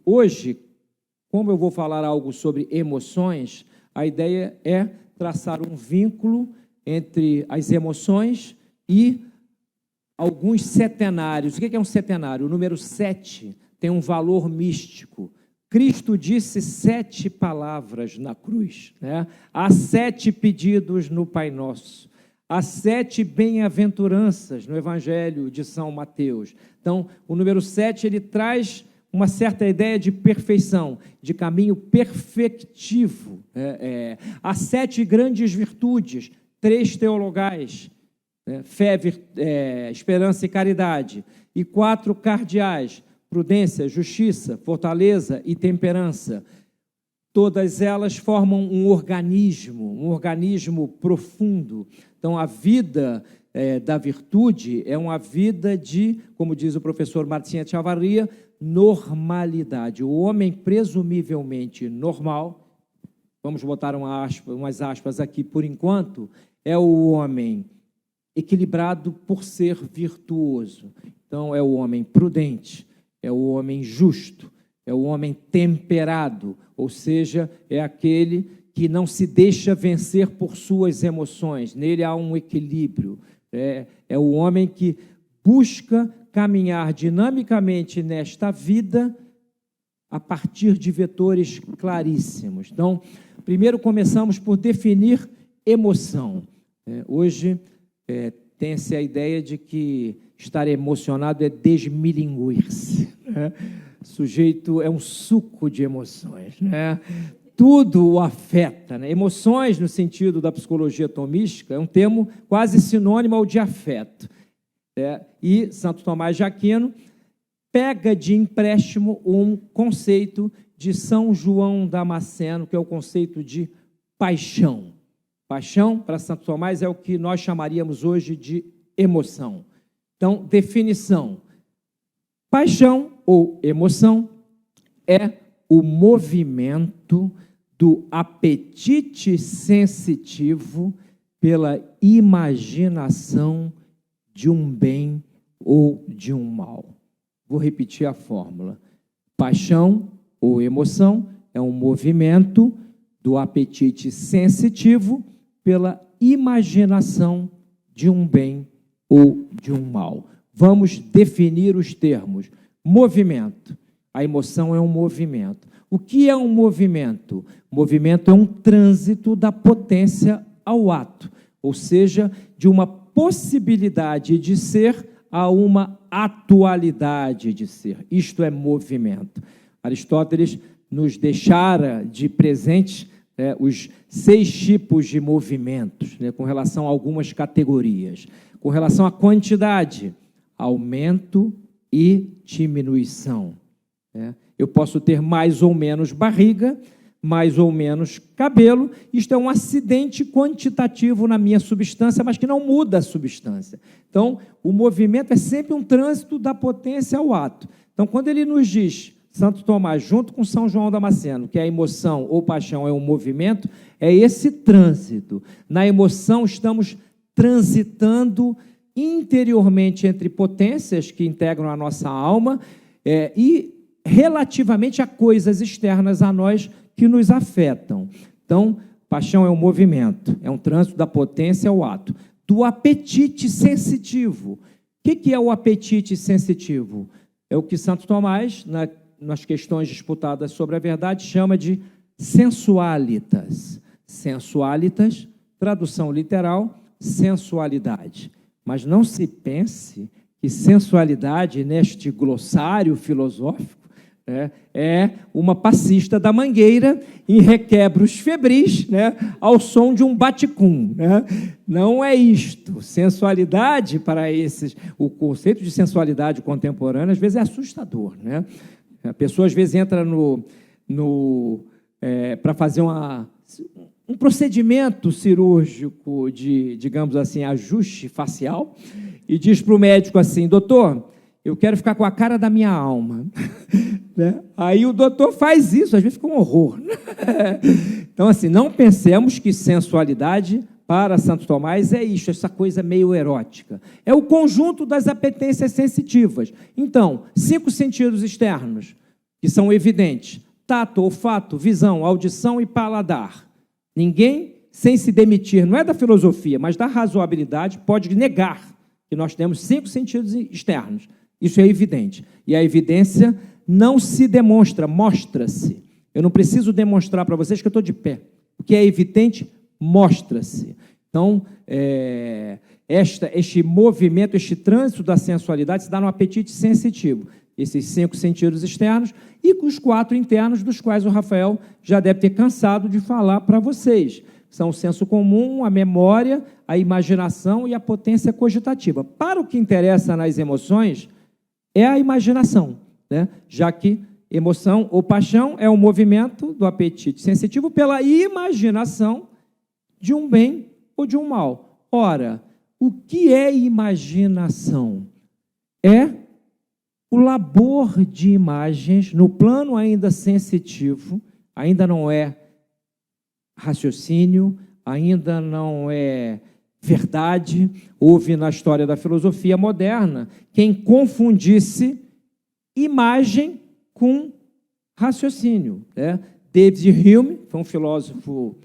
hoje, como eu vou falar algo sobre emoções, a ideia é traçar um vínculo entre as emoções e alguns setenários. O que é um setenário? O número 7 tem um valor místico. Cristo disse 7 palavras na cruz, né? Há 7 pedidos no Pai Nosso. Há 7 bem-aventuranças no Evangelho de São Mateus. Então, o número 7, ele traz uma certa ideia de perfeição, de caminho perfectivo. Há 7 grandes virtudes, 3 teologais, fé, esperança e caridade, e 4 cardeais, prudência, justiça, fortaleza e temperança. Todas elas formam um organismo profundo. Então, a vida da virtude é uma vida de, como diz o professor Martim Echavarria, normalidade. O homem presumivelmente normal, vamos botar umas aspas aqui por enquanto, é o homem equilibrado por ser virtuoso. Então, é o homem prudente, é o homem justo, é o homem temperado, ou seja, é aquele que não se deixa vencer por suas emoções. Nele há um equilíbrio. É o homem que busca caminhar dinamicamente nesta vida a partir de vetores claríssimos. Então, primeiro começamos por definir emoção. Hoje tem-se a ideia de que estar emocionado é desmilinguir-se. O sujeito é um suco de emoções, né? Tudo o afeta, né? Emoções, no sentido da psicologia tomística, é um termo quase sinônimo ao de afeto. E Santo Tomás de Aquino pega de empréstimo um conceito de São João Damasceno, que é o conceito de paixão. Paixão, para Santo Tomás, é o que nós chamaríamos hoje de emoção. Então, definição. Paixão ou emoção é o movimento do apetite sensitivo pela imaginação de um bem ou de um mal. Vou repetir a fórmula. Paixão ou emoção é um movimento do apetite sensitivo pela imaginação de um bem ou de um mal. Vamos definir os termos. Movimento. A emoção é um movimento. O que é um movimento? Movimento é um trânsito da potência ao ato, ou seja, de uma possibilidade de ser a uma atualidade de ser. Isto é movimento. Aristóteles nos deixara de presente os 6 tipos de movimentos, com relação a algumas categorias. Com relação à quantidade, aumento e diminuição. Eu posso ter mais ou menos barriga, mais ou menos cabelo. Isto é um acidente quantitativo na minha substância, mas que não muda a substância. Então, o movimento é sempre um trânsito da potência ao ato. Então, quando ele nos diz, Santo Tomás, junto com São João Damasceno, que a emoção ou paixão é um movimento, é esse trânsito. Na emoção, estamos transitando interiormente entre potências que integram a nossa alma e relativamente a coisas externas a nós que nos afetam. Então, paixão é um movimento, é um trânsito da potência ao ato. Do apetite sensitivo. O que é o apetite sensitivo? É o que Santo Tomás, nas questões disputadas sobre a verdade, chama de sensualitas. Sensualitas, tradução literal, sensualidade. Mas não se pense que sensualidade, neste glossário filosófico, é uma passista da Mangueira em requebros febris, ao som de um baticum. Não é isto. Sensualidade, para esses, o conceito de sensualidade contemporânea, às vezes é assustador. A pessoa, às vezes, entra para fazer um procedimento cirúrgico de, digamos assim, ajuste facial, e diz para o médico assim: doutor, eu quero ficar com a cara da minha alma. Aí o doutor faz isso, às vezes fica um horror. Então, assim, não pensemos que sensualidade, para Santo Tomás, é isso, essa coisa meio erótica. É o conjunto das apetências sensitivas. Então, 5 sentidos externos, que que são evidentes: tato, olfato, visão, audição e paladar. Ninguém, sem se demitir, não é da filosofia, mas da razoabilidade, pode negar que nós temos 5 sentidos externos. Isso é evidente. E a evidência não se demonstra, mostra-se. Eu não preciso demonstrar para vocês que eu estou de pé. O que é evidente, mostra-se. Então, este movimento, este trânsito da sensualidade se dá no apetite sensitivo. Esses 5 sentidos externos e com os 4 internos, dos quais o Rafael já deve ter cansado de falar para vocês. São o senso comum, a memória, a imaginação e a potência cogitativa. Para o que interessa nas emoções, é a imaginação, né? Já que emoção ou paixão é o movimento do apetite sensitivo pela imaginação de um bem ou de um mal. Ora, o que é imaginação? É o labor de imagens no plano ainda sensitivo, ainda não é raciocínio, ainda não é verdade. Houve na história da filosofia moderna quem confundisse imagem com raciocínio, né? David Hume foi um filósofo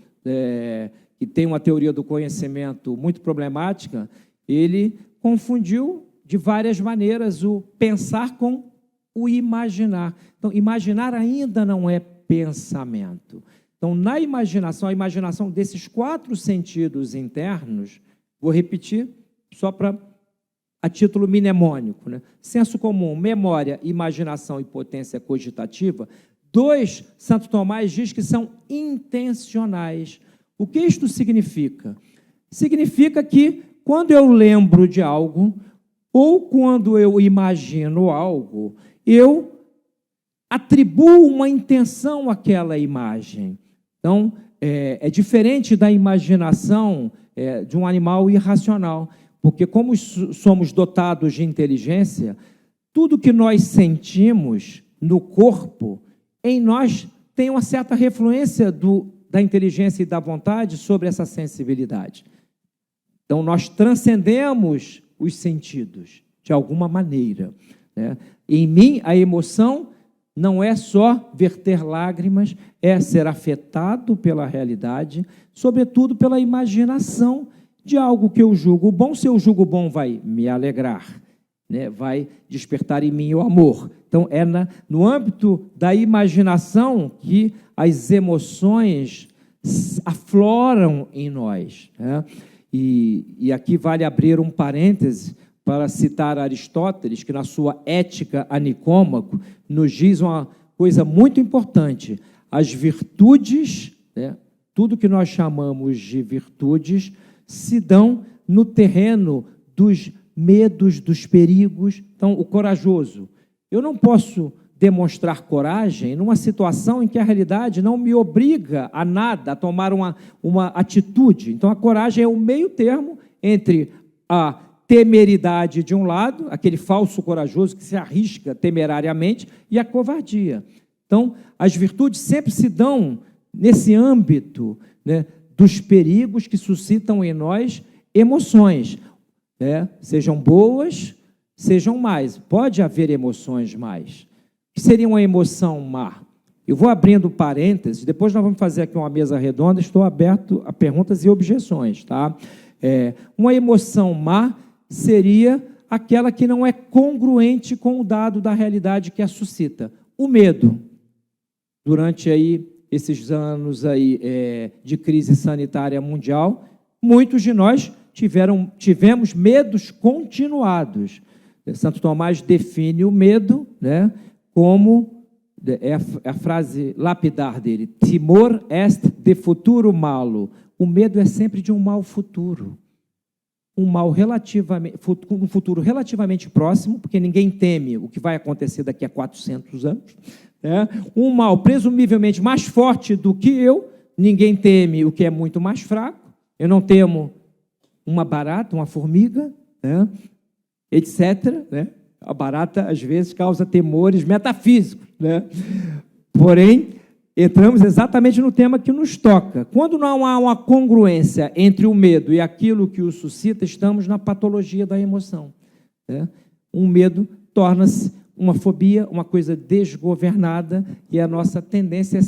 que tem uma teoria do conhecimento muito problemática. Ele confundiu de várias maneiras o pensar com o imaginar. Então, imaginar ainda não é pensamento. Então, na imaginação, a imaginação desses 4 sentidos internos, vou repetir só a título mnemônico, né? Senso comum, memória, imaginação e potência cogitativa. 2, Santo Tomás diz que são intencionais. O que isto significa? Significa que, quando eu lembro de algo, ou quando eu imagino algo, eu atribuo uma intenção àquela imagem. Então, é diferente da imaginação de um animal irracional, porque como somos dotados de inteligência, tudo que nós sentimos no corpo, em nós tem uma certa refluência da inteligência e da vontade sobre essa sensibilidade. Então, nós transcendemos os sentidos, de alguma maneira, né? Em mim, a emoção não é só verter lágrimas, é ser afetado pela realidade, sobretudo pela imaginação de algo que eu julgo bom. Se eu julgo bom, vai me alegrar, né? Vai despertar em mim o amor. Então, é no âmbito da imaginação que as emoções afloram em nós, né? E aqui vale abrir um parêntese para citar Aristóteles, que na sua Ética a Nicômaco nos diz uma coisa muito importante: as virtudes, né, tudo que nós chamamos de virtudes, se dão no terreno dos medos, dos perigos. Então, o corajoso, eu não posso demonstrar coragem numa situação em que a realidade não me obriga a nada, a tomar uma atitude. Então, a coragem é o meio termo entre a temeridade de um lado, aquele falso corajoso que se arrisca temerariamente, e a covardia. Então, as virtudes sempre se dão nesse âmbito, né, dos perigos que suscitam em nós emoções, né, sejam boas, sejam más. Pode haver emoções más. O que seria uma emoção má? Eu vou abrindo parênteses, depois nós vamos fazer aqui uma mesa redonda, estou aberto a perguntas e objeções, tá? Uma emoção má seria aquela que não é congruente com o dado da realidade que a suscita. O medo. Durante aí esses anos aí, de crise sanitária mundial, muitos de nós tivemos medos continuados. Santo Tomás define o medo, né, como, a frase lapidar dele: timor est de futuro malo. O medo é sempre de um mal futuro. Um futuro relativamente próximo, porque ninguém teme o que vai acontecer daqui a 400 anos. Né? Um mal presumivelmente mais forte do que eu, ninguém teme o que é muito mais fraco. Eu não temo uma barata, uma formiga, né? Etc. Né? A barata, às vezes, causa temores metafísicos, né? Porém, entramos exatamente no tema que nos toca. Quando não há uma congruência entre o medo e aquilo que o suscita, estamos na patologia da emoção, né? Um medo torna-se uma fobia, uma coisa desgovernada, e a nossa tendência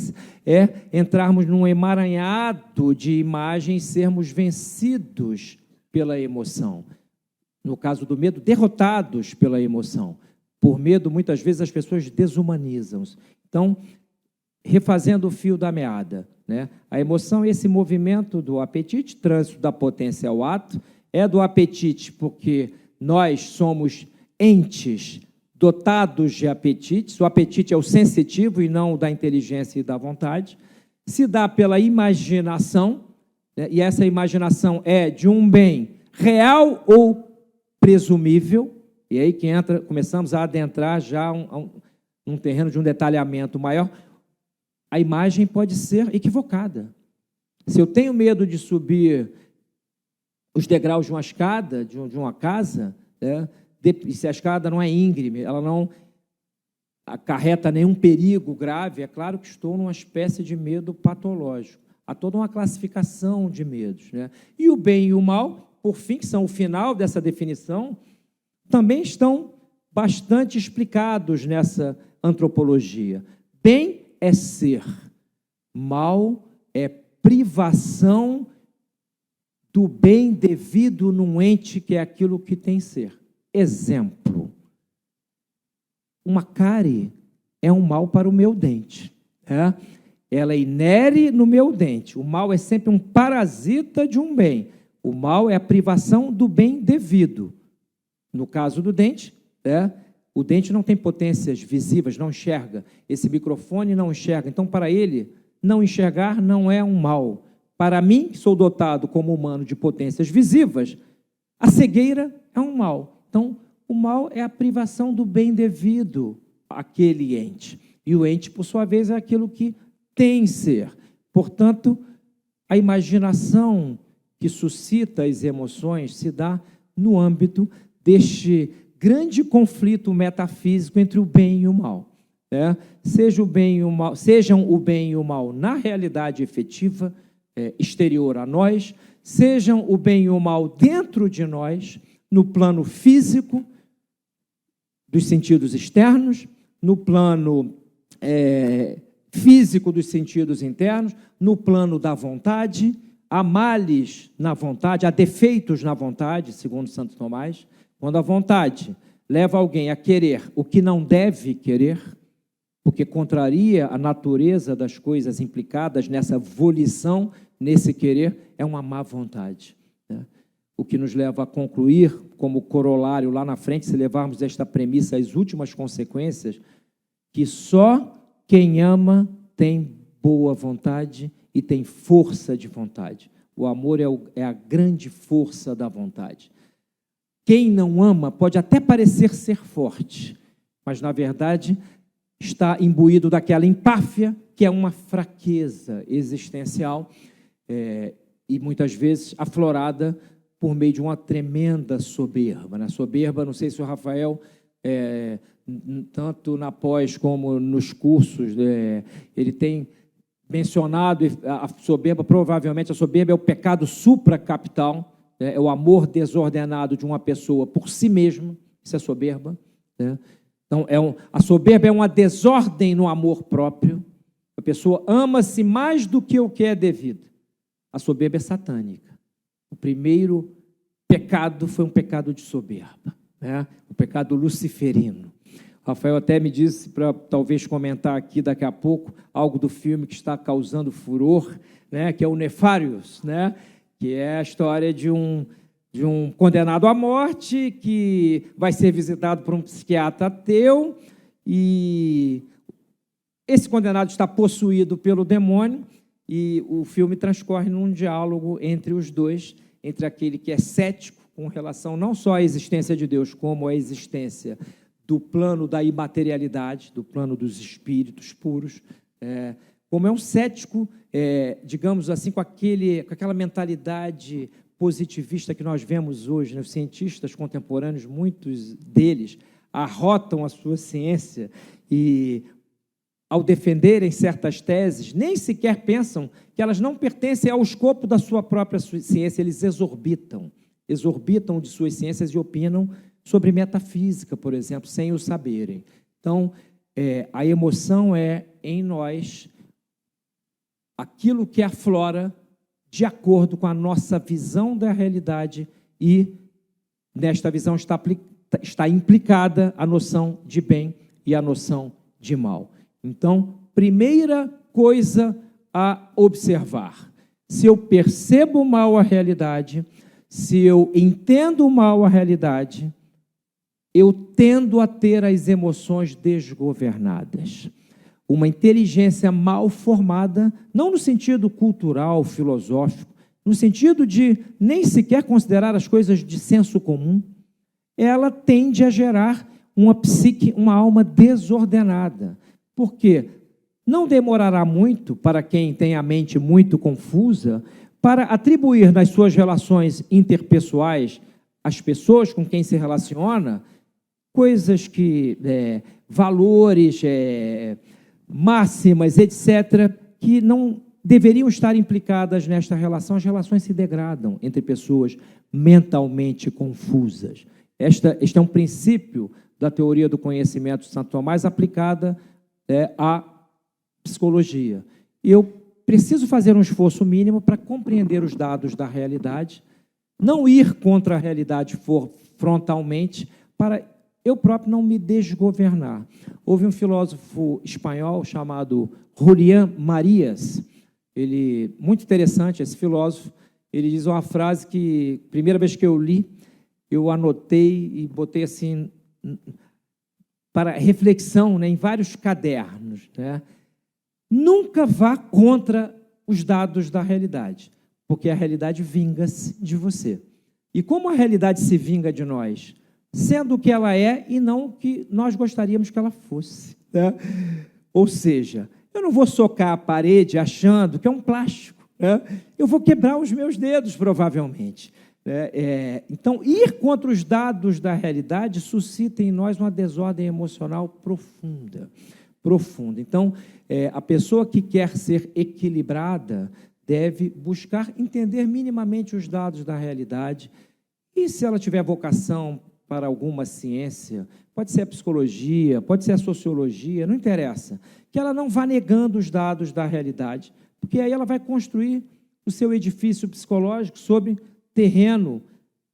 é entrarmos num emaranhado de imagens, sermos vencidos pela emoção. No caso do medo, derrotados pela emoção. Por medo, muitas vezes, as pessoas desumanizam-se. Então, refazendo o fio da meada, né? A emoção é esse movimento do apetite, trânsito da potência ao ato, é do apetite porque nós somos entes dotados de apetites, o apetite é o sensitivo e não o da inteligência e da vontade, se dá pela imaginação, né? E essa imaginação é de um bem real ou presumível, e aí que começamos a adentrar já um terreno de um detalhamento maior. A imagem pode ser equivocada. Se eu tenho medo de subir os degraus de uma escada, de uma casa, né, se a escada não é íngreme, ela não acarreta nenhum perigo grave, é claro que estou numa espécie de medo patológico. Há toda uma classificação de medos, né? E o bem e o mal, por fim, que são o final dessa definição, também estão bastante explicados nessa antropologia. Bem é ser, mal é privação do bem devido num ente que é aquilo que tem ser. Exemplo, uma cárie é um mal para o meu dente, né? Ela inere no meu dente. O mal é sempre um parasita de um bem. O mal é a privação do bem devido. No caso do dente, o dente não tem potências visíveis, não enxerga. Esse microfone não enxerga. Então, para ele, não enxergar não é um mal. Para mim, que sou dotado como humano de potências visíveis, a cegueira é um mal. Então, o mal é a privação do bem devido àquele ente. E o ente, por sua vez, é aquilo que tem ser. Portanto, a imaginação que suscita as emoções se dá no âmbito deste grande conflito metafísico entre o bem e o mal. Sejam o bem e o mal na realidade efetiva, exterior a nós, sejam o bem e o mal dentro de nós, no plano físico, dos sentidos externos, no plano físico dos sentidos internos, no plano da vontade. Há males na vontade, há defeitos na vontade, segundo Santo Tomás. Quando a vontade leva alguém a querer o que não deve querer, porque contraria a natureza das coisas implicadas nessa volição, nesse querer, é uma má vontade, né? O que nos leva a concluir, como corolário lá na frente, se levarmos esta premissa às últimas consequências, que só quem ama tem boa vontade e tem força de vontade. O amor é a grande força da vontade. Quem não ama pode até parecer ser forte, mas, na verdade, está imbuído daquela empáfia, que é uma fraqueza existencial, e muitas vezes aflorada por meio de uma tremenda soberba. Na soberba, não sei se o Rafael, tanto na pós como nos cursos, ele tem mencionado a soberba. Provavelmente a soberba é o pecado supracapital, é o amor desordenado de uma pessoa por si mesma. Isso é soberba, né? Então, a soberba é uma desordem no amor próprio. A pessoa ama-se mais do que o que é devido. A soberba é satânica. O primeiro pecado foi um pecado de soberba, né? O pecado luciferino. O Rafael até me disse para talvez comentar aqui daqui a pouco algo do filme que está causando furor, né? Que é o Nefarious, né? Que é a história de um condenado à morte que vai ser visitado por um psiquiatra ateu, e esse condenado está possuído pelo demônio, e o filme transcorre num diálogo entre os dois, entre aquele que é cético com relação não só à existência de Deus, como à existência do plano da imaterialidade, do plano dos espíritos puros, como é um cético, digamos assim, com aquela mentalidade positivista que nós vemos hoje, né? Os cientistas contemporâneos, muitos deles, arrotam a sua ciência e, ao defenderem certas teses, nem sequer pensam que elas não pertencem ao escopo da sua própria ciência. Eles exorbitam de suas ciências e opinam sobre metafísica, por exemplo, sem o saberem. Então, a emoção é, em nós, aquilo que aflora de acordo com a nossa visão da realidade e, nesta visão, está implicada a noção de bem e a noção de mal. Então, primeira coisa a observar: se eu percebo mal a realidade, se eu entendo mal a realidade, eu tendo a ter as emoções desgovernadas. Uma inteligência mal formada, não no sentido cultural, filosófico, no sentido de nem sequer considerar as coisas de senso comum, ela tende a gerar uma psique, uma alma desordenada. Por quê? Não demorará muito para quem tem a mente muito confusa para atribuir nas suas relações interpessoais, às pessoas com quem se relaciona, coisas que, valores, máximas, etc., que não deveriam estar implicadas nesta relação. As relações se degradam entre pessoas mentalmente confusas. Este é um princípio da teoria do conhecimento de Santo Tomás aplicada à psicologia. Eu preciso fazer um esforço mínimo para compreender os dados da realidade, não ir contra a realidade frontalmente, para eu próprio não me desgovernar. Houve um filósofo espanhol chamado Julián Marías, ele, muito interessante, esse filósofo, ele diz uma frase que, primeira vez que eu li, eu anotei e botei assim, para reflexão, né, em vários cadernos, né? Nunca vá contra os dados da realidade, porque a realidade vinga-se de você. E como a realidade se vinga de nós? Sendo o que ela é e não o que nós gostaríamos que ela fosse, né? Ou seja, eu não vou socar a parede achando que é um plástico, né? Eu vou quebrar os meus dedos, provavelmente. Então, ir contra os dados da realidade suscita em nós uma desordem emocional profunda. Então, a pessoa que quer ser equilibrada deve buscar entender minimamente os dados da realidade, e se ela tiver vocação para alguma ciência, pode ser a psicologia, pode ser a sociologia, não interessa, que ela não vá negando os dados da realidade, porque aí ela vai construir o seu edifício psicológico sobre terreno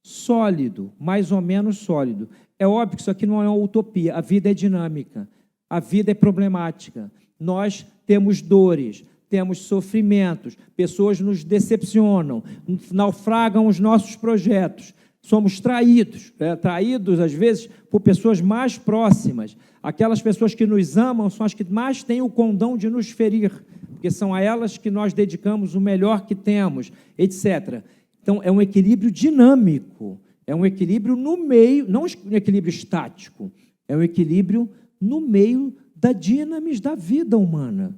sólido, mais ou menos sólido. É óbvio que isso aqui não é uma utopia, a vida é dinâmica, a vida é problemática, nós temos dores, temos sofrimentos, pessoas nos decepcionam, naufragam os nossos projetos, somos traídos, traídos às vezes por pessoas mais próximas. Aquelas pessoas que nos amam são as que mais têm o condão de nos ferir, porque são a elas que nós dedicamos o melhor que temos, etc. Então, é um equilíbrio dinâmico, é um equilíbrio no meio, não um equilíbrio estático, é um equilíbrio no meio da dinamis da vida humana,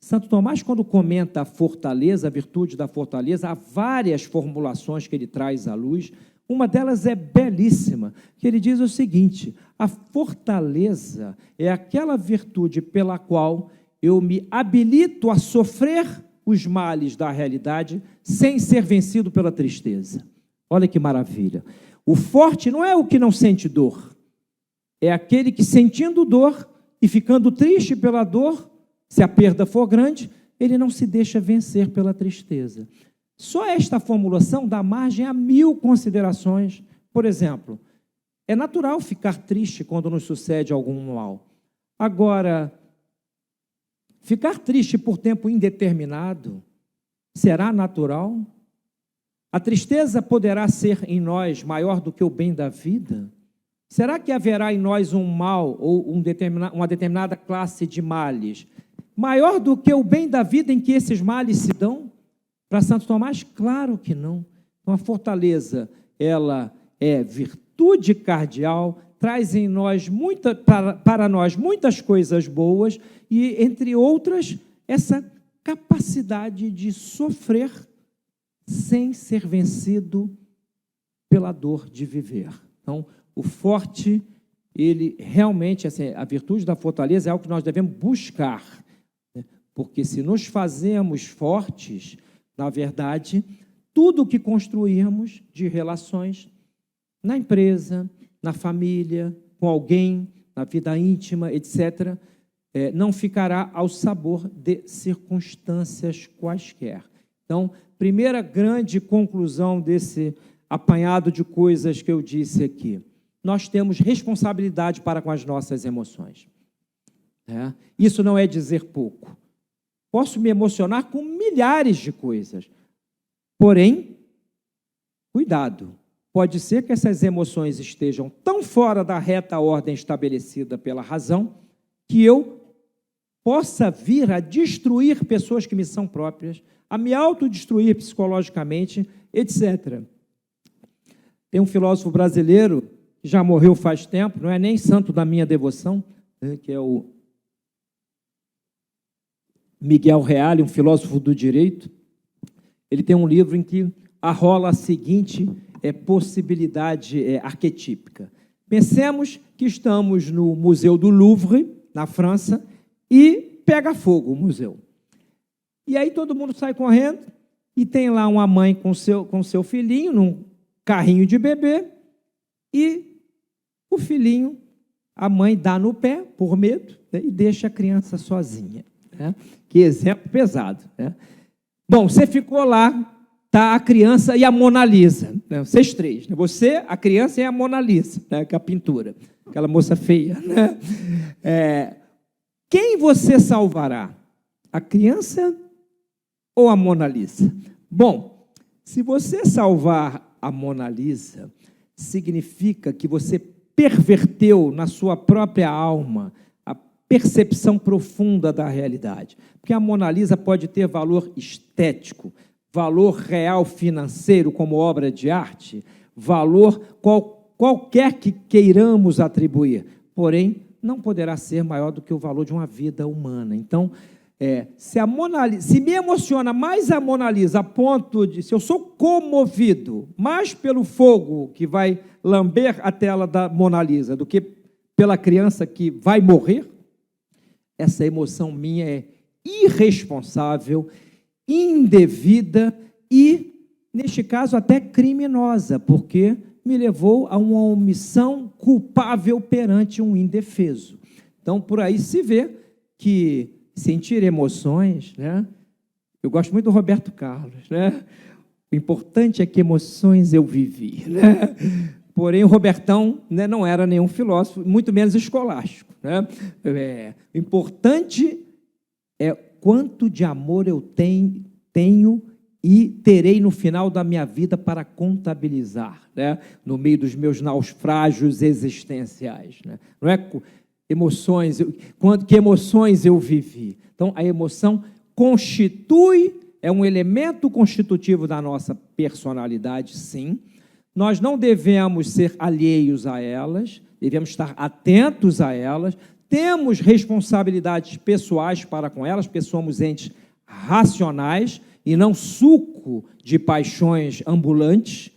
Santo Tomás, quando comenta a fortaleza, a virtude da fortaleza, há várias formulações que ele traz à luz. Uma delas é belíssima, que ele diz o seguinte: a fortaleza é aquela virtude pela qual eu me habilito a sofrer os males da realidade sem ser vencido pela tristeza. Olha que maravilha. O forte não é o que não sente dor, é aquele que, sentindo dor e ficando triste pela dor, se a perda for grande, ele não se deixa vencer pela tristeza. Só esta formulação dá margem a 1000 considerações. Por exemplo, é natural ficar triste quando nos sucede algum mal. Agora, ficar triste por tempo indeterminado será natural? A tristeza poderá ser em nós maior do que o bem da vida? Será que haverá em nós um mal ou uma determinada classe de males maior do que o bem da vida em que esses males se dão? Para Santo Tomás, claro que não. Então, a fortaleza, ela é virtude cardial, traz em nós para nós muitas coisas boas e, entre outras, essa capacidade de sofrer sem ser vencido pela dor de viver. Então, o forte, ele realmente, assim, a virtude da fortaleza é algo que nós devemos buscar, né? Porque se nos fazemos fortes, na verdade, tudo o que construirmos de relações na empresa, na família, com alguém, na vida íntima, etc., não ficará ao sabor de circunstâncias quaisquer. Então, primeira grande conclusão desse apanhado de coisas que eu disse aqui: nós temos responsabilidade para com as nossas emoções. Isso não é dizer pouco. Posso me emocionar com milhares de coisas, porém, cuidado, pode ser que essas emoções estejam tão fora da reta ordem estabelecida pela razão que eu possa vir a destruir pessoas que me são próprias, a me autodestruir psicologicamente, etc. Tem um filósofo brasileiro que já morreu faz tempo, não é nem santo da minha devoção, que é o Miguel Reale, um filósofo do direito. Ele tem um livro em que arrola a seguinte possibilidade arquetípica. Pensemos que estamos no Museu do Louvre, na França, e pega fogo o museu. E aí todo mundo sai correndo, e tem lá uma mãe com seu filhinho, num carrinho de bebê, e o filhinho, a mãe dá no pé, por medo, né, e deixa a criança sozinha. Né? Que exemplo pesado. Né? Bom, você ficou lá, tá a criança e a Mona Lisa, né? Vocês três, né? Você, a criança e a Mona Lisa, né? Que é a pintura, aquela moça feia. Né? Quem você salvará? A criança ou a Mona Lisa? Bom, se você salvar a Mona Lisa, significa que você perverteu na sua própria alma a percepção profunda da realidade. Porque a Mona Lisa pode ter valor estético, valor real financeiro como obra de arte, valor qualquer que queiramos atribuir, porém, não poderá ser maior do que o valor de uma vida humana. Então, se me emociona mais a Mona Lisa, a ponto de, se eu sou comovido mais pelo fogo que vai lamber a tela da Mona Lisa do que pela criança que vai morrer, essa emoção minha é irresponsável, indevida e, neste caso, até criminosa, porque me levou a uma omissão culpável perante um indefeso. Então, por aí se vê que sentir emoções, né? Eu gosto muito do Roberto Carlos, né? O importante é que emoções eu vivi, né? Porém, o Robertão, né, não era nenhum filósofo, muito menos escolástico, né? O importante é quanto de amor eu tenho e terei no final da minha vida para contabilizar, né? No meio dos meus naufrágios existenciais. Né? Não é emoções, que emoções eu vivi. Então, a emoção é um elemento constitutivo da nossa personalidade, sim. Nós não devemos ser alheios a elas, devemos estar atentos a elas, temos responsabilidades pessoais para com elas, porque somos entes racionais, e não suco de paixões ambulantes,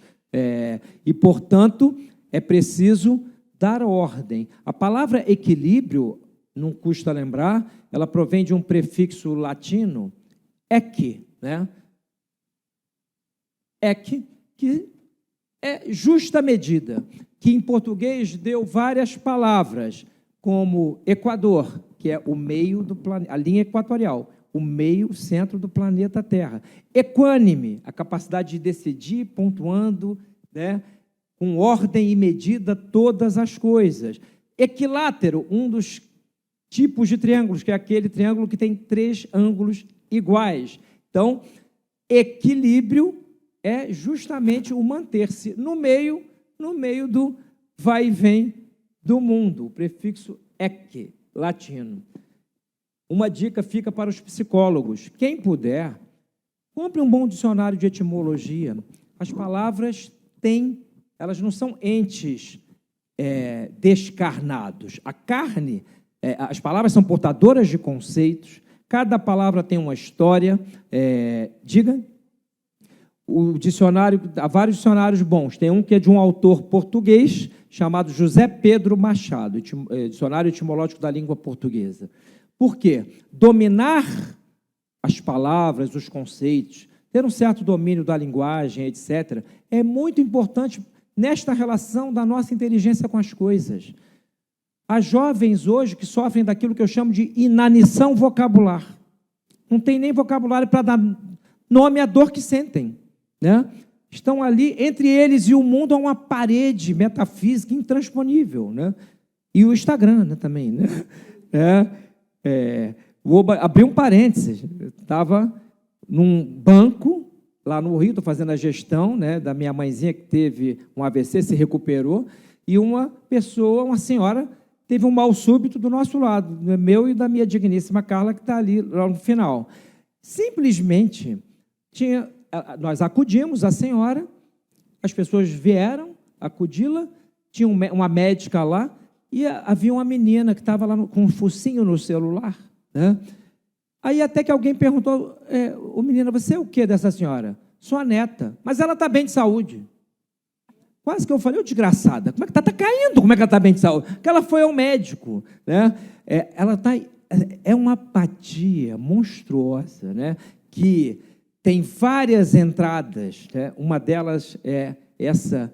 e, portanto, é preciso dar ordem. A palavra equilíbrio, não custa lembrar, ela provém de um prefixo latino, equi, né? Equi, que é justa medida, que em português deu várias palavras, como Equador, que é o meio do planeta, a linha equatorial, o meio, o centro do planeta Terra. Equânime, a capacidade de decidir, pontuando, né, com ordem e medida todas as coisas. Equilátero, um dos tipos de triângulos, que é aquele triângulo que tem 3 ângulos iguais. Então, equilíbrio é justamente o manter-se no meio do vai e vem do mundo, o prefixo eque, latino. Uma dica fica para os psicólogos. Quem puder, compre um bom dicionário de etimologia. As palavras elas não são entes descarnados. A carne, as palavras são portadoras de conceitos, cada palavra tem uma história. Diga. O dicionário, há vários dicionários bons. Tem um que é de um autor português, chamado José Pedro Machado, Dicionário Etimológico da Língua Portuguesa. Por quê? Dominar as palavras, os conceitos, ter um certo domínio da linguagem, etc., é muito importante nesta relação da nossa inteligência com as coisas. Há jovens hoje que sofrem daquilo que eu chamo de inanição vocabular. Não tem nem vocabulário para dar nome à dor que sentem, né? Estão ali, entre eles e o mundo, há uma parede metafísica intransponível, né? E o Instagram, né, também, né? Vou abrir um parênteses. Eu estava num banco, lá no Rio, estou fazendo a gestão, né, da minha mãezinha que teve um AVC, se recuperou, e uma pessoa, uma senhora, teve um mal súbito do nosso lado, meu e da minha digníssima Carla, que está ali lá no final. Simplesmente, nós acudimos a senhora, as pessoas vieram acudi-la, tinha uma médica lá, e havia uma menina que estava lá com um focinho no celular, né? Aí até que alguém perguntou, ô menina, você é o que dessa senhora? Sua neta. Mas ela está bem de saúde. Quase que eu falei, ô desgraçada, como é que está caindo? Como é que ela está bem de saúde? Porque ela foi ao médico, né? Ela está... É uma apatia monstruosa, né? Que tem várias entradas, né? Uma delas é essa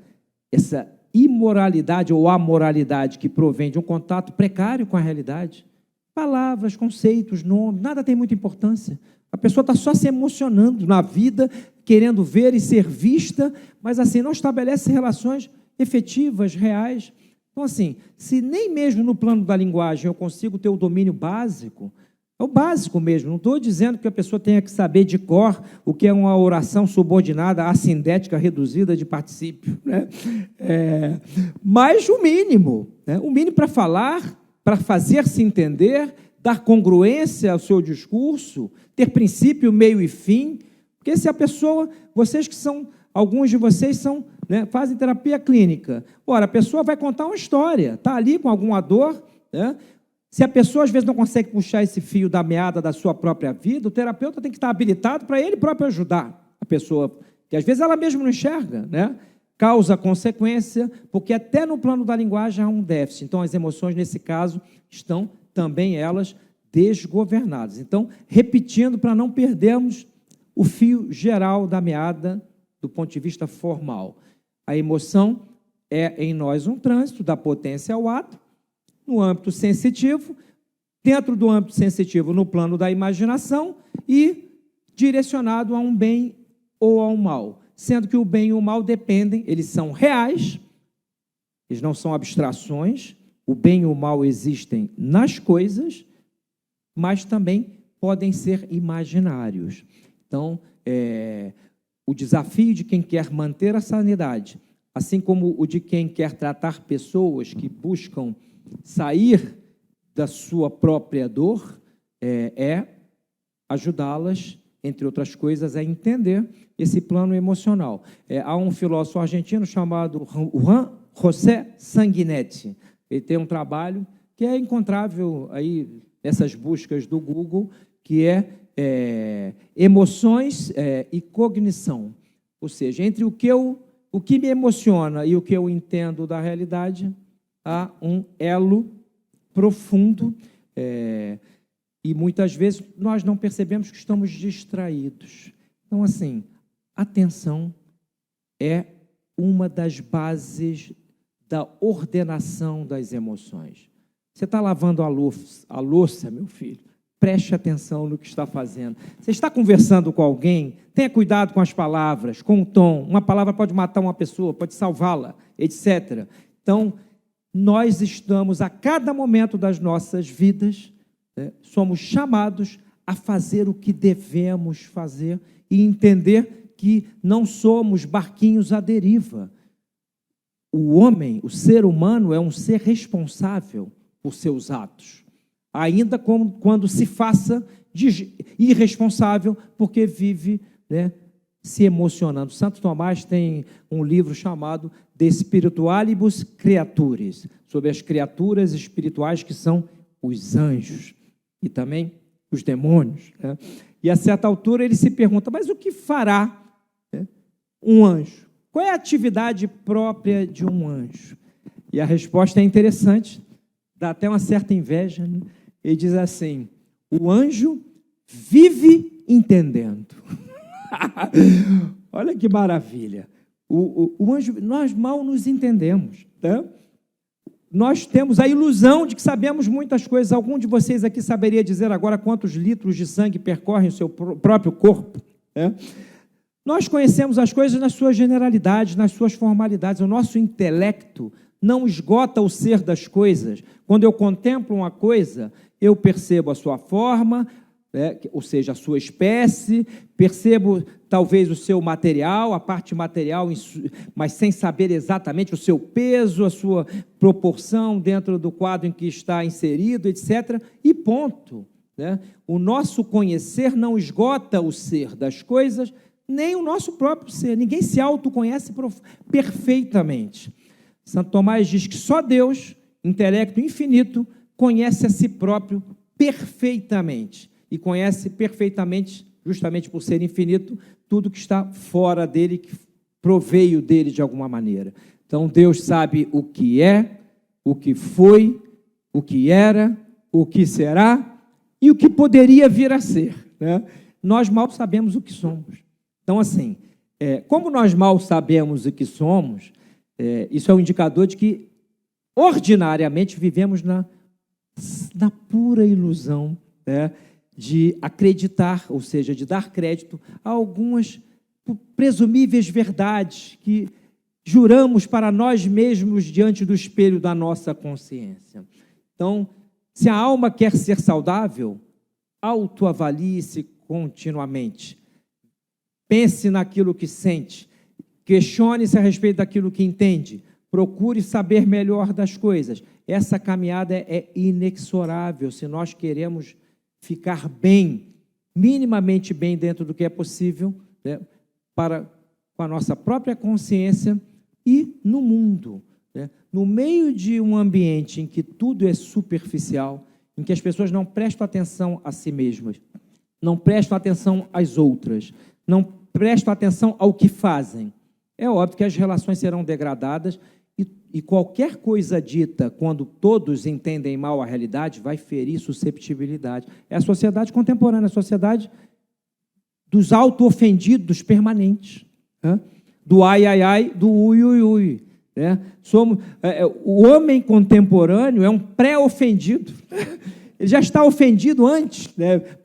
imoralidade ou amoralidade que provém de um contato precário com a realidade. Palavras, conceitos, nomes, nada tem muita importância. A pessoa está só se emocionando na vida, querendo ver e ser vista, mas assim, não estabelece relações efetivas, reais. Então, assim, se nem mesmo no plano da linguagem eu consigo ter o domínio básico, é o básico mesmo, não estou dizendo que a pessoa tenha que saber de cor o que é uma oração subordinada assindética reduzida de particípio, né? Mas o mínimo, né? O mínimo para falar, para fazer-se entender, dar congruência ao seu discurso, ter princípio, meio e fim, porque se a pessoa, alguns de vocês são, né, fazem terapia clínica, ora, a pessoa vai contar uma história, está ali com alguma dor, né? Se a pessoa às vezes não consegue puxar esse fio da meada da sua própria vida, o terapeuta tem que estar habilitado para ele próprio ajudar a pessoa, que às vezes ela mesma não enxerga, né? Causa consequência, porque até no plano da linguagem há um déficit. Então, as emoções, nesse caso, estão também elas desgovernadas. Então, repetindo, para não perdermos o fio geral da meada do ponto de vista formal. A emoção é em nós um trânsito da potência ao ato, no âmbito sensitivo, dentro do âmbito sensitivo, no plano da imaginação e direcionado a um bem ou a um mal. Sendo que o bem e o mal dependem, eles são reais, eles não são abstrações, o bem e o mal existem nas coisas, mas também podem ser imaginários. Então, o desafio de quem quer manter a sanidade, assim como o de quem quer tratar pessoas que buscam sair da sua própria dor, é ajudá-las, entre outras coisas, a entender esse plano emocional. Há um filósofo argentino chamado Juan José Sanguinetti. Ele tem um trabalho que é encontrável aí nessas buscas do Google, que é emoções e cognição. Ou seja, entre o que me emociona e o que eu entendo da realidade, há um elo profundo, e muitas vezes nós não percebemos que estamos distraídos. Então, assim, atenção é uma das bases da ordenação das emoções. Você está lavando a louça, meu filho, preste atenção no que está fazendo. Você está conversando com alguém, tenha cuidado com as palavras, com o tom. Uma palavra pode matar uma pessoa, pode salvá-la, etc. Então, nós estamos, a cada momento das nossas vidas, somos chamados a fazer o que devemos fazer e entender que não somos barquinhos à deriva. O homem, o ser humano, é um ser responsável por seus atos, ainda quando se faça irresponsável, porque vive, né, se emocionando. Santo Tomás tem um livro chamado De Spiritualibus Creaturis, sobre as criaturas espirituais que são os anjos e também os demônios, né? E a certa altura ele se pergunta, mas o que fará, né, um anjo? Qual é a atividade própria de um anjo? E a resposta é interessante, dá até uma certa inveja, né? Ele diz assim, o anjo vive entendendo. Olha que maravilha. O anjo, nós mal nos entendemos, tá? nós temos a ilusão de que sabemos muitas coisas. Algum de vocês aqui saberia dizer agora quantos litros de sangue percorrem o seu próprio corpo? Nós conhecemos as coisas nas suas generalidades, nas suas formalidades. O nosso intelecto não esgota o ser das coisas. Quando eu contemplo uma coisa, eu percebo a sua forma, ou seja, a sua espécie, percebo talvez o seu material, a parte material, mas sem saber exatamente o seu peso, a sua proporção dentro do quadro em que está inserido, etc. E ponto. O nosso conhecer não esgota o ser das coisas, nem o nosso próprio ser. Ninguém se autoconhece perfeitamente. Santo Tomás diz que só Deus, intelecto infinito, conhece a si próprio perfeitamente. E conhece perfeitamente, justamente por ser infinito, tudo que está fora dele, que proveio dele de alguma maneira. Então, Deus sabe o que é, o que foi, o que era, o que será e o que poderia vir a ser. Nós mal sabemos o que somos. Então, assim, como nós mal sabemos o que somos, isso é um indicador de que, ordinariamente, vivemos na pura ilusão, de acreditar, ou seja, de dar crédito a algumas presumíveis verdades que juramos para nós mesmos diante do espelho da nossa consciência. Então, se a alma quer ser saudável, autoavalie-se continuamente. Pense naquilo que sente, questione-se a respeito daquilo que entende, procure saber melhor das coisas. Essa caminhada é inexorável se nós queremos ficar bem, minimamente bem dentro do que é possível, com a nossa própria consciência e no mundo. No meio de um ambiente em que tudo é superficial, em que as pessoas não prestam atenção a si mesmas, não prestam atenção às outras, não prestam atenção ao que fazem, é óbvio que as relações serão degradadas e qualquer coisa dita quando todos entendem mal a realidade vai ferir susceptibilidade. É a sociedade contemporânea, a sociedade dos auto-ofendidos permanentes, do ai, ai, ai, do ui, ui, ui. O homem contemporâneo é um pré-ofendido. Ele já está ofendido antes,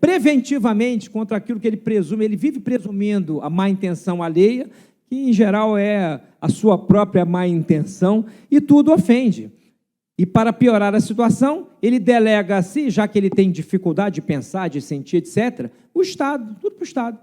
preventivamente, contra aquilo que ele presume. Ele vive presumindo a má intenção alheia, que em geral é a sua própria má intenção, e tudo ofende. E para piorar a situação, ele delega a si, já que ele tem dificuldade de pensar, de sentir, etc., o Estado, tudo para o Estado.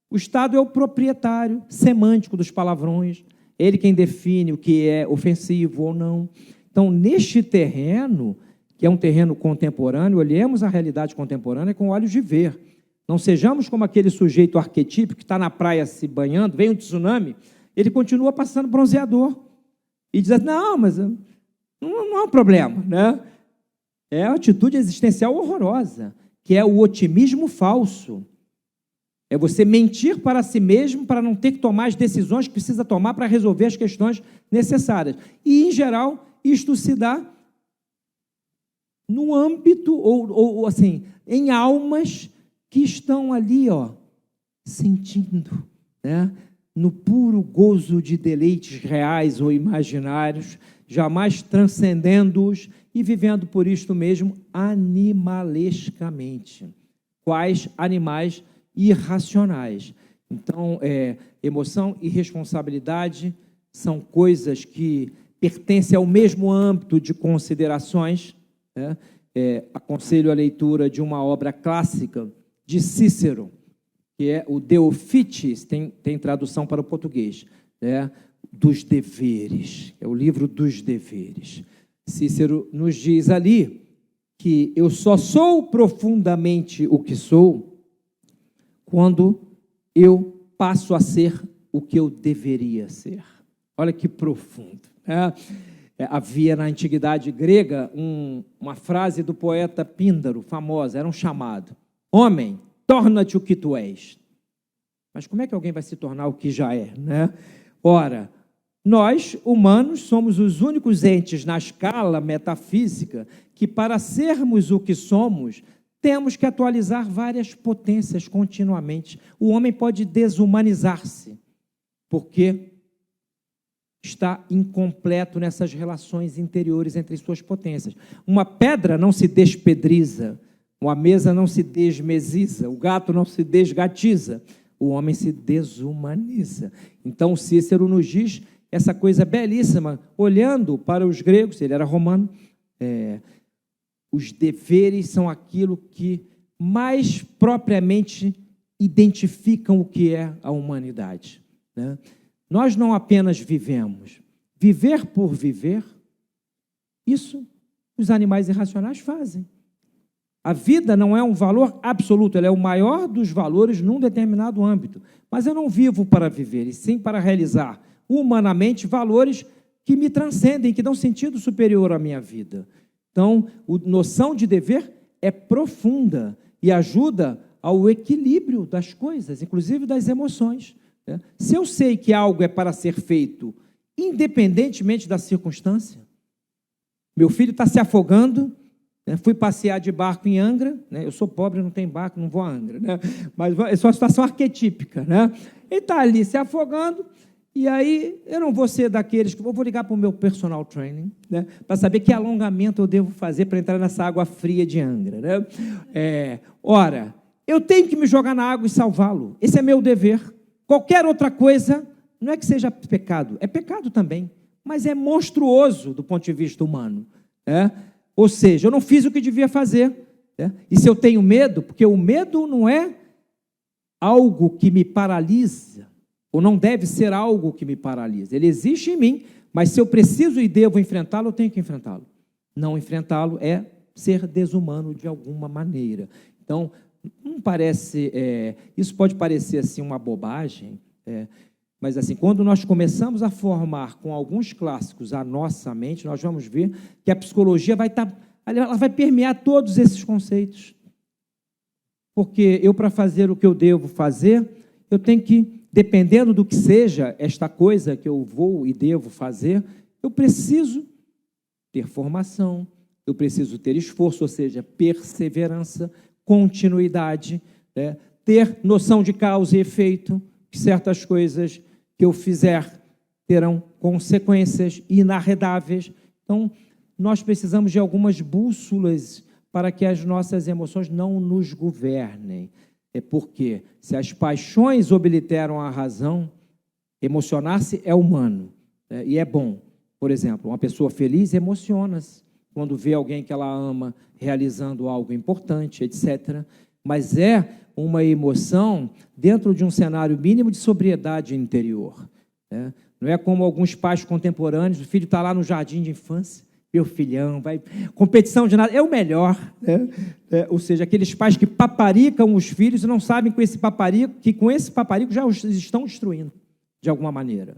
O Estado é o proprietário semântico dos palavrões, ele quem define o que é ofensivo ou não. Então, neste terreno, que é um terreno contemporâneo, olhemos a realidade contemporânea com olhos de ver. Não sejamos como aquele sujeito arquetípico que está na praia se banhando, vem um tsunami, ele continua passando bronzeador. E diz assim, não, mas não há um problema. É uma atitude existencial horrorosa, que é o otimismo falso. É você mentir para si mesmo para não ter que tomar as decisões que precisa tomar para resolver as questões necessárias. E, em geral, isto se dá no âmbito, ou assim, em almas que estão ali, sentindo, no puro gozo de deleites reais ou imaginários, jamais transcendendo-os e vivendo por isto mesmo animalescamente. Quais animais irracionais. Então, emoção e responsabilidade são coisas que pertencem ao mesmo âmbito de considerações. Aconselho a leitura de uma obra clássica de Cícero, que é o De Officiis, tem tradução para o português, dos deveres, é o livro dos deveres. Cícero nos diz ali que eu só sou profundamente o que sou quando eu passo a ser o que eu deveria ser. Olha que profundo. Havia na antiguidade grega uma frase do poeta Píndaro, famosa, era um chamado. Homem, torna-te o que tu és. Mas como é que alguém vai se tornar o que já é? Ora, nós, humanos, somos os únicos entes na escala metafísica que, para sermos o que somos, temos que atualizar várias potências continuamente. O homem pode desumanizar-se, porque está incompleto nessas relações interiores entre suas potências. Uma pedra não se despedriza, uma mesa não se desmesiza, o gato não se desgatiza, o homem se desumaniza. Então, Cícero nos diz essa coisa belíssima, olhando para os gregos, ele era romano, os deveres são aquilo que mais propriamente identificam o que é a humanidade, né? Nós não apenas vivemos. Viver por viver, isso os animais irracionais fazem. A vida não é um valor absoluto, ela é o maior dos valores num determinado âmbito. Mas eu não vivo para viver, e sim para realizar humanamente valores que me transcendem, que dão sentido superior à minha vida. Então, a noção de dever é profunda e ajuda ao equilíbrio das coisas, inclusive das emoções. Se eu sei que algo é para ser feito, independentemente da circunstância, meu filho está se afogando, fui passear de barco em Angra, eu sou pobre, não tenho barco, não vou a Angra, mas é só uma situação arquetípica, ele está ali se afogando, e aí eu não vou ser daqueles que vou ligar para o meu personal training, para saber que alongamento eu devo fazer para entrar nessa água fria de Angra. Ora, eu tenho que me jogar na água e salvá-lo, esse é meu dever. Qualquer outra coisa, não é que seja pecado, é pecado também, mas é monstruoso do ponto de vista humano. Ou seja, eu não fiz o que devia fazer. E se eu tenho medo, porque o medo não é algo que me paralisa, ou não deve ser algo que me paralisa. Ele existe em mim, mas se eu preciso e devo enfrentá-lo, eu tenho que enfrentá-lo. Não enfrentá-lo é ser desumano de alguma maneira. Então, não parece, isso pode parecer assim uma bobagem, mas assim, quando nós começamos a formar com alguns clássicos a nossa mente, nós vamos ver que a psicologia ela vai permear todos esses conceitos. Porque eu, para fazer o que eu devo fazer, eu tenho que, dependendo do que seja esta coisa que eu vou e devo fazer, eu preciso ter formação, eu preciso ter esforço, ou seja, perseverança, continuidade, ter noção de causa e efeito, que certas coisas que eu fizer terão consequências inarredáveis. Então, nós precisamos de algumas bússolas para que as nossas emoções não nos governem. Porque se as paixões obliteram a razão, emocionar-se é humano, e é bom. Por exemplo, uma pessoa feliz emociona-se quando vê alguém que ela ama realizando algo importante, etc. Mas é uma emoção dentro de um cenário mínimo de sobriedade interior. Não é como alguns pais contemporâneos, o filho está lá no jardim de infância, meu filhão, vai, competição de nada, é o melhor. Ou seja, aqueles pais que paparicam os filhos e não sabem que com esse paparico já os estão destruindo, de alguma maneira.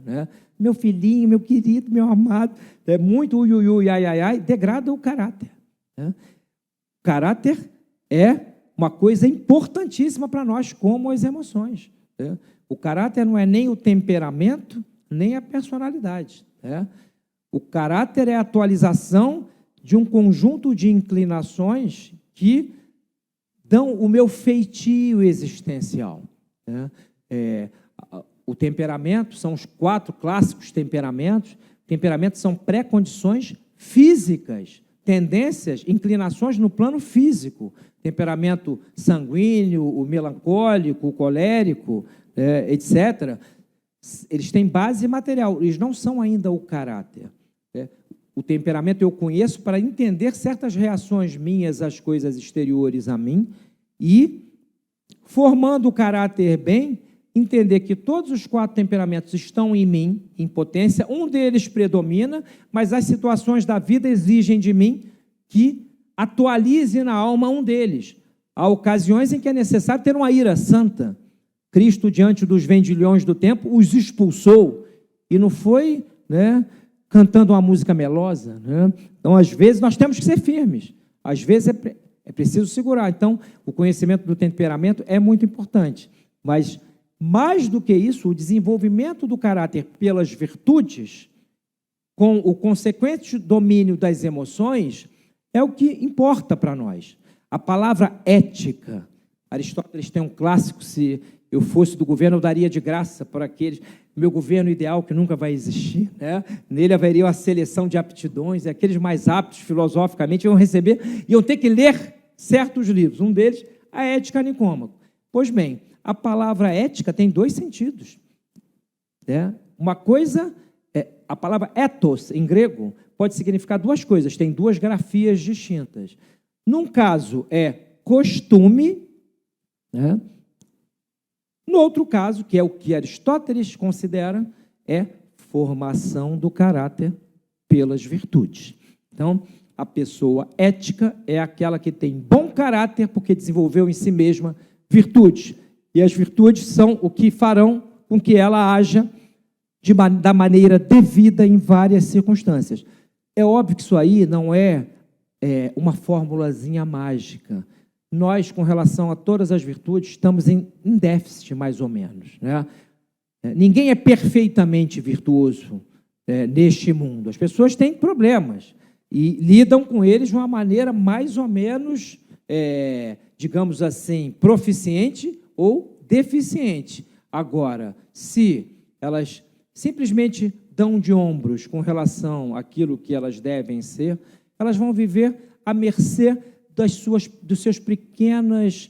Meu filhinho, meu querido, meu amado, muito ui, ai, ai, ai, degrada o caráter. O caráter é uma coisa importantíssima para nós, como as emoções. O caráter não é nem o temperamento, nem a personalidade. O caráter é a atualização de um conjunto de inclinações que dão o meu feitio existencial. O temperamento são os 4 clássicos temperamentos. Temperamentos são pré-condições físicas, tendências, inclinações no plano físico. Temperamento sanguíneo, o melancólico, o colérico, etc. Eles têm base material, eles não são ainda o caráter. O temperamento eu conheço para entender certas reações minhas às coisas exteriores a mim e, formando o caráter bem, entender que todos os 4 temperamentos estão em mim, em potência, um deles predomina, mas as situações da vida exigem de mim que atualize na alma um deles. Há ocasiões em que é necessário ter uma ira santa. Cristo, diante dos vendilhões do tempo, os expulsou, e não foi cantando uma música melosa. Então, às vezes, nós temos que ser firmes, às vezes é preciso segurar. Então, o conhecimento do temperamento é muito importante, mas mais do que isso, o desenvolvimento do caráter pelas virtudes, com o consequente domínio das emoções, é o que importa para nós. A palavra ética Aristóteles tem um clássico: se eu fosse do governo, eu daria de graça para aqueles, meu governo ideal que nunca vai existir, né? Nele haveria uma seleção de aptidões, e aqueles mais aptos filosoficamente iam receber, iam ter que ler certos livros, um deles, a Ética Nicômaco. Pois bem, a palavra ética tem dois sentidos, né? Uma coisa, a palavra ethos, em grego, pode significar duas coisas, tem duas grafias distintas. Num caso, é costume, né? No outro caso, que é o que Aristóteles considera, é formação do caráter pelas virtudes. Então, a pessoa ética é aquela que tem bom caráter porque desenvolveu em si mesma virtudes. E as virtudes são o que farão com que ela haja da maneira devida em várias circunstâncias. É óbvio que isso aí não é uma formulazinha mágica. Nós, com relação a todas as virtudes, estamos em déficit, mais ou menos, né? Ninguém é perfeitamente virtuoso neste mundo. As pessoas têm problemas e lidam com eles de uma maneira mais ou menos, digamos assim, proficiente ou deficiente. Agora, se elas simplesmente dão de ombros com relação àquilo que elas devem ser, elas vão viver à mercê dos seus pequenos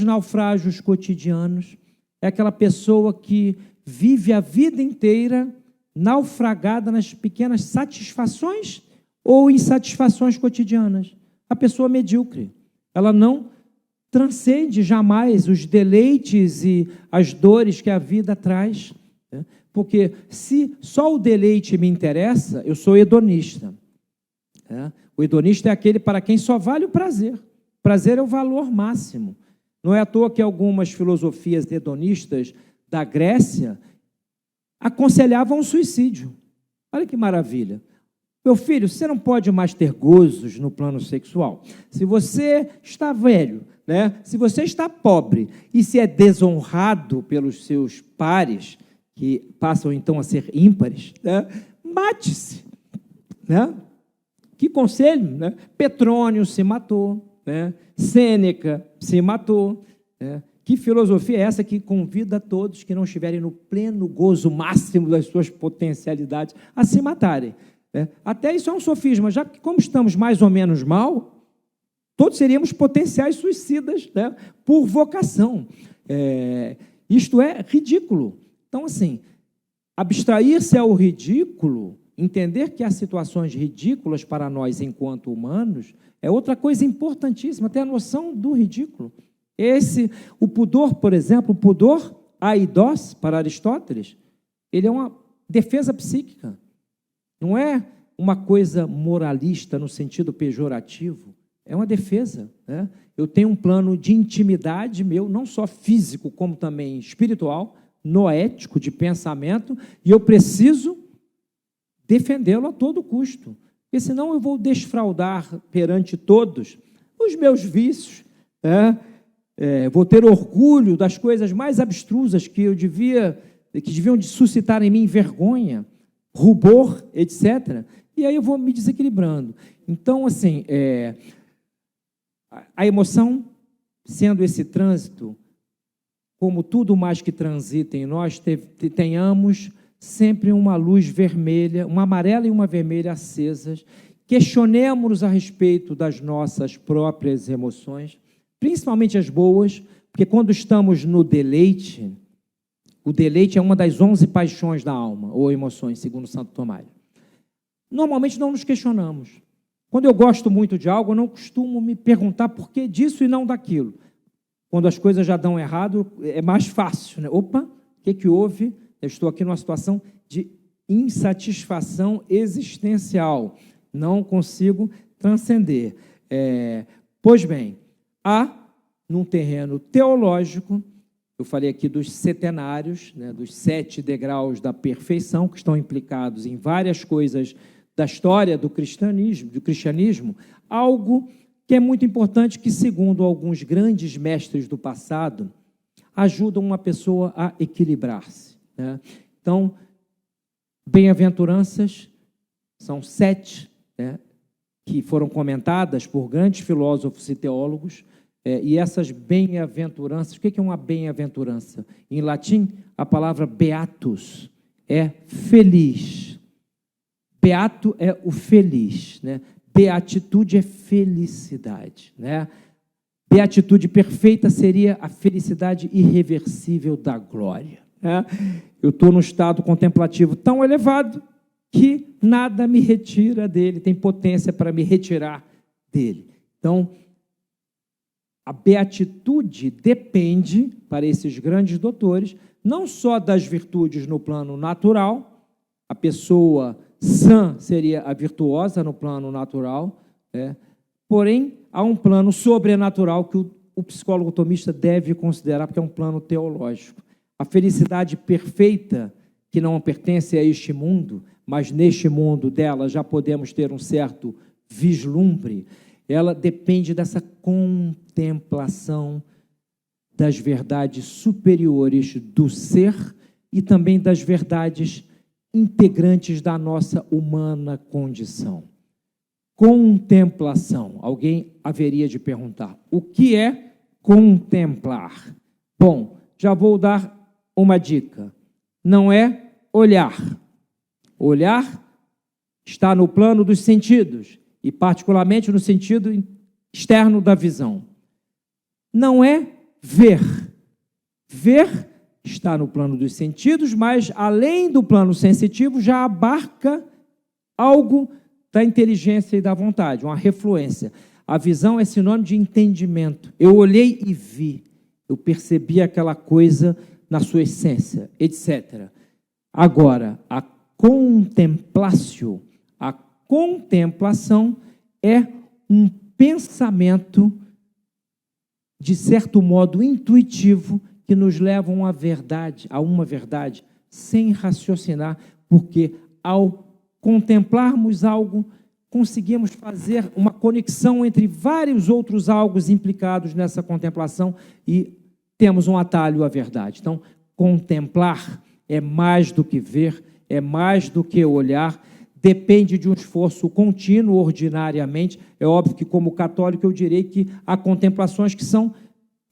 naufrágios cotidianos. É aquela pessoa que vive a vida inteira naufragada nas pequenas satisfações ou insatisfações cotidianas. A pessoa medíocre. Ela não transcende jamais os deleites e as dores que a vida traz, né? Porque se só o deleite me interessa, eu sou hedonista. O hedonista é aquele para quem só vale o prazer. Prazer é o valor máximo. Não é à toa que algumas filosofias hedonistas da Grécia aconselhavam o suicídio. Olha que maravilha. Meu filho, você não pode mais ter gozos no plano sexual. Se você está velho, né? Se você está pobre e se é desonrado pelos seus pares, que passam então a ser ímpares, né? Mate-se, né? Que conselho, né? Petrônio se matou, né? Sêneca se matou, né? Que filosofia é essa que convida todos que não estiverem no pleno gozo máximo das suas potencialidades a se matarem, né? Até isso é um sofisma, já que como estamos mais ou menos mal, todos seríamos potenciais suicidas, né? Por vocação. Isto é ridículo. Então, assim, abstrair-se ao ridículo, entender que há situações ridículas para nós enquanto humanos, é outra coisa importantíssima, ter a noção do ridículo. O pudor, por exemplo, o pudor aidós, para Aristóteles, ele é uma defesa psíquica. Não é uma coisa moralista no sentido pejorativo, é uma defesa, né? Eu tenho um plano de intimidade meu, não só físico, como também espiritual, noético, de pensamento, e eu preciso defendê-lo a todo custo, porque senão eu vou desfraudar perante todos os meus vícios, né? Vou ter orgulho das coisas mais abstrusas que deviam suscitar em mim vergonha, rubor, etc. E aí eu vou me desequilibrando. Então, assim, a emoção, sendo esse trânsito, como tudo mais que transita em nós, tenhamos sempre uma luz vermelha, uma amarela e uma vermelha acesas, questionemos-nos a respeito das nossas próprias emoções, principalmente as boas, porque quando estamos no deleite, o deleite é uma das 11 paixões da alma, ou emoções, segundo Santo Tomás. Normalmente não nos questionamos. Quando eu gosto muito de algo, eu não costumo me perguntar por que disso e não daquilo. Quando as coisas já dão errado, é mais fácil, né? Opa, o que houve? Eu estou aqui numa situação de insatisfação existencial. Não consigo transcender. Pois bem, há, num terreno teológico, eu falei aqui dos setenários, né, dos 7 degraus da perfeição, que estão implicados em várias coisas da história do cristianismo, algo que é muito importante, que, segundo alguns grandes mestres do passado, ajudam uma pessoa a equilibrar-se, né? Então, bem-aventuranças são 7, né, que foram comentadas por grandes filósofos e teólogos, e essas bem-aventuranças, o que é uma bem-aventurança? Em latim, a palavra beatus é feliz. Beato é o feliz, né? Beatitude é felicidade, né? Beatitude perfeita seria a felicidade irreversível da glória, né? Eu estou num estado contemplativo tão elevado que nada me retira dele, tem potência para me retirar dele. Então, a beatitude depende, para esses grandes doutores, não só das virtudes no plano natural, a pessoa sã seria a virtuosa no plano natural, porém, há um plano sobrenatural que o psicólogo tomista deve considerar, porque é um plano teológico. A felicidade perfeita, que não pertence a este mundo, mas neste mundo dela já podemos ter um certo vislumbre, ela depende dessa contemplação das verdades superiores do ser e também das verdades integrantes da nossa humana condição. Contemplação. Alguém haveria de perguntar, o que é contemplar? Bom, já vou dar uma dica. Não é olhar. Olhar está no plano dos sentidos, e particularmente no sentido externo da visão. Não é ver. Ver está no plano dos sentidos, mas além do plano sensitivo já abarca algo da inteligência e da vontade, uma refluência. A visão é sinônimo de entendimento. Eu olhei e vi, eu percebi aquela coisa na sua essência, etc. Agora, a contemplatio, a contemplação é um pensamento, de certo modo, intuitivo, que nos leva a uma verdade, sem raciocinar, porque ao contemplarmos algo, conseguimos fazer uma conexão entre vários outros algos implicados nessa contemplação e temos um atalho à verdade. Então, contemplar é mais do que ver, é mais do que olhar, depende de um esforço contínuo, ordinariamente. É óbvio que, como católico, eu direi que há contemplações que são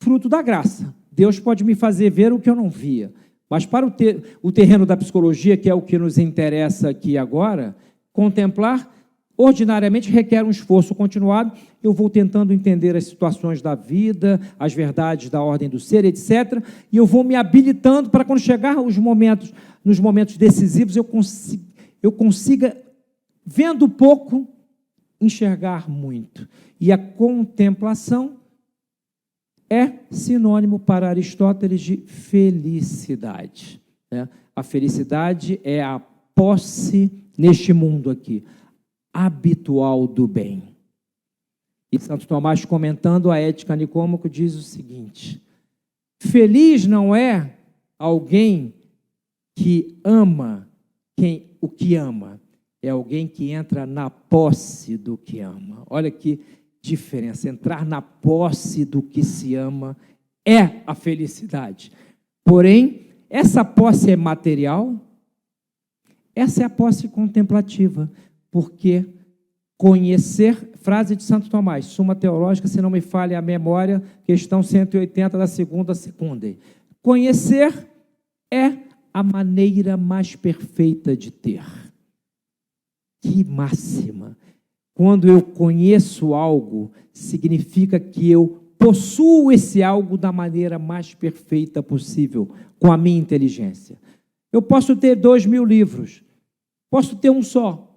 fruto da graça. Deus pode me fazer ver o que eu não via. Mas para o terreno da psicologia, que é o que nos interessa aqui agora, contemplar ordinariamente requer um esforço continuado. Eu vou tentando entender as situações da vida, as verdades da ordem do ser, etc. E eu vou me habilitando para, quando chegar nos momentos decisivos, eu consiga, vendo pouco, enxergar muito. E a contemplação é sinônimo para Aristóteles de felicidade, né? A felicidade é a posse, neste mundo aqui, habitual do bem. E Santo Tomás, comentando a Ética Nicômaco, diz o seguinte: feliz não é alguém que ama o que ama, é alguém que entra na posse do que ama. Olha que diferença, entrar na posse do que se ama é a felicidade. Porém, essa posse é material, essa é a posse contemplativa, porque conhecer, frase de Santo Tomás, Suma Teológica, se não me falha a memória, questão 180 da segunda secunda. Conhecer é a maneira mais perfeita de ter. Que máxima! Quando eu conheço algo, significa que eu possuo esse algo da maneira mais perfeita possível, com a minha inteligência. Eu posso ter 2.000 livros, posso ter um só.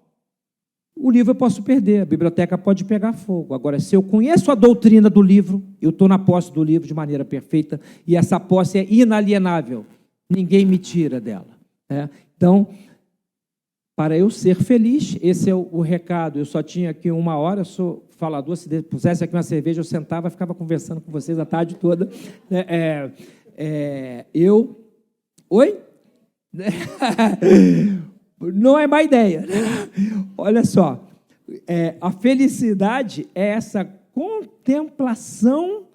O livro eu posso perder, a biblioteca pode pegar fogo. Agora, se eu conheço a doutrina do livro, eu estou na posse do livro de maneira perfeita, e essa posse é inalienável, ninguém me tira dela, né? Então, para eu ser feliz, esse é o recado. Eu só tinha aqui 1 hora, eu sou falador, se pusesse aqui uma cerveja, eu sentava e ficava conversando com vocês a tarde toda. Oi? Não é má ideia. Olha só, a felicidade é essa contemplação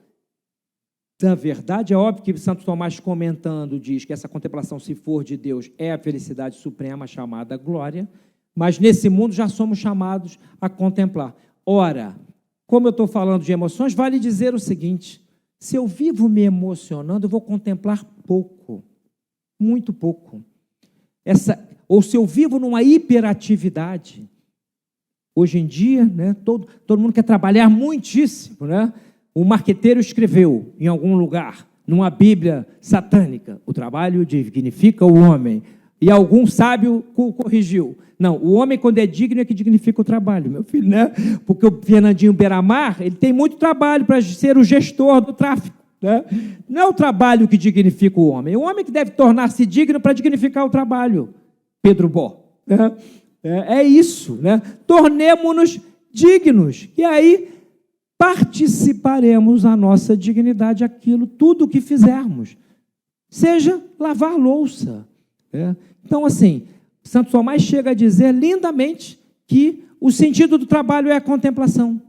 da verdade. É óbvio que Santo Tomás, comentando, diz que essa contemplação, se for de Deus, é a felicidade suprema, chamada glória, mas nesse mundo já somos chamados a contemplar. Ora, como eu estou falando de emoções, vale dizer o seguinte: se eu vivo me emocionando, eu vou contemplar pouco, muito pouco. Ou se eu vivo numa hiperatividade, hoje em dia, né, todo mundo quer trabalhar muitíssimo, né? O marqueteiro escreveu em algum lugar, numa Bíblia satânica, o trabalho dignifica o homem. E algum sábio corrigiu. Não, o homem, quando é digno, é que dignifica o trabalho, meu filho, né? Porque o Fernandinho Beiramar, ele tem muito trabalho para ser o gestor do tráfico, né? Não é o trabalho que dignifica o homem que deve tornar-se digno para dignificar o trabalho. Pedro Bó, né? É isso, né? Tornemo-nos dignos, e aí participaremos a nossa dignidade, aquilo, tudo o que fizermos, seja lavar louça. Então, assim, Santo Tomás chega a dizer lindamente que o sentido do trabalho é a contemplação.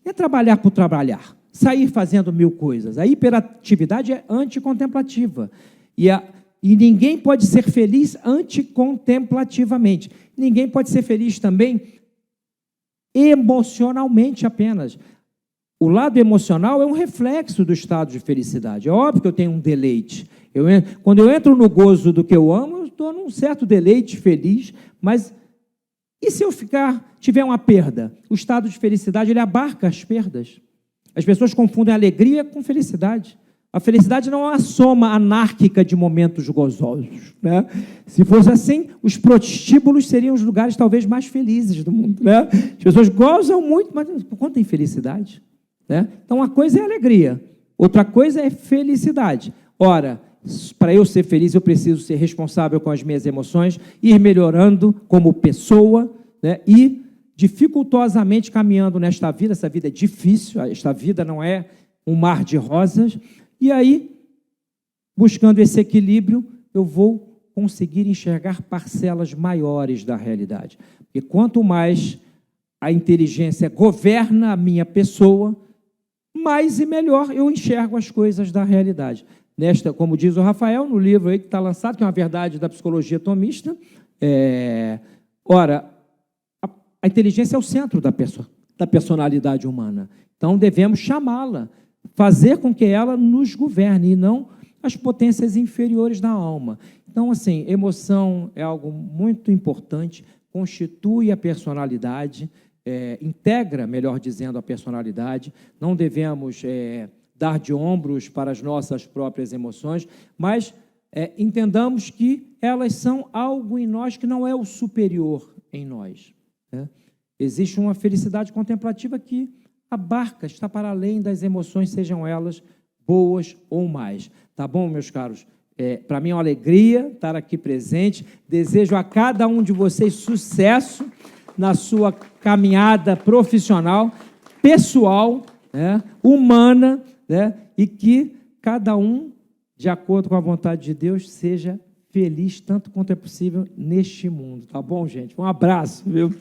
É trabalhar por trabalhar, sair fazendo mil coisas. A hiperatividade é anticontemplativa. E ninguém pode ser feliz anticontemplativamente. Ninguém pode ser feliz também emocionalmente apenas. O lado emocional é um reflexo do estado de felicidade. É óbvio que eu tenho um deleite. Quando eu entro no gozo do que eu amo, eu estou num certo deleite, feliz, mas e se eu tiver uma perda? O estado de felicidade, ele abarca as perdas. As pessoas confundem alegria com felicidade. A felicidade não é uma soma anárquica de momentos gozosos, né? Se fosse assim, os prostíbulos seriam os lugares talvez mais felizes do mundo, né? As pessoas gozam muito, mas por conta da infelicidade, né? Então, uma coisa é alegria, outra coisa é felicidade. Ora, para eu ser feliz, eu preciso ser responsável com as minhas emoções, ir melhorando como pessoa, né? E dificultosamente caminhando nesta vida. Essa vida é difícil, esta vida não é um mar de rosas. E aí, buscando esse equilíbrio, eu vou conseguir enxergar parcelas maiores da realidade. Porque quanto mais a inteligência governa a minha pessoa, mais e melhor eu enxergo as coisas da realidade. Como diz o Rafael, no livro aí que está lançado, que é uma verdade da psicologia tomista, a inteligência é o centro da personalidade humana. Então, devemos chamá-la, fazer com que ela nos governe, e não as potências inferiores da alma. Então, assim, emoção é algo muito importante, constitui a personalidade, integra, melhor dizendo, a personalidade. Não devemos dar de ombros para as nossas próprias emoções, mas entendamos que elas são algo em nós que não é o superior em nós, né? Existe uma felicidade contemplativa que abarca, está para além das emoções, sejam elas boas ou mais. Tá bom, meus caros? Para mim é uma alegria estar aqui presente. Desejo a cada um de vocês sucesso na sua caminhada profissional, pessoal, né, humana, né, e que cada um, de acordo com a vontade de Deus, seja feliz tanto quanto é possível neste mundo. Tá bom, gente? Um abraço, viu?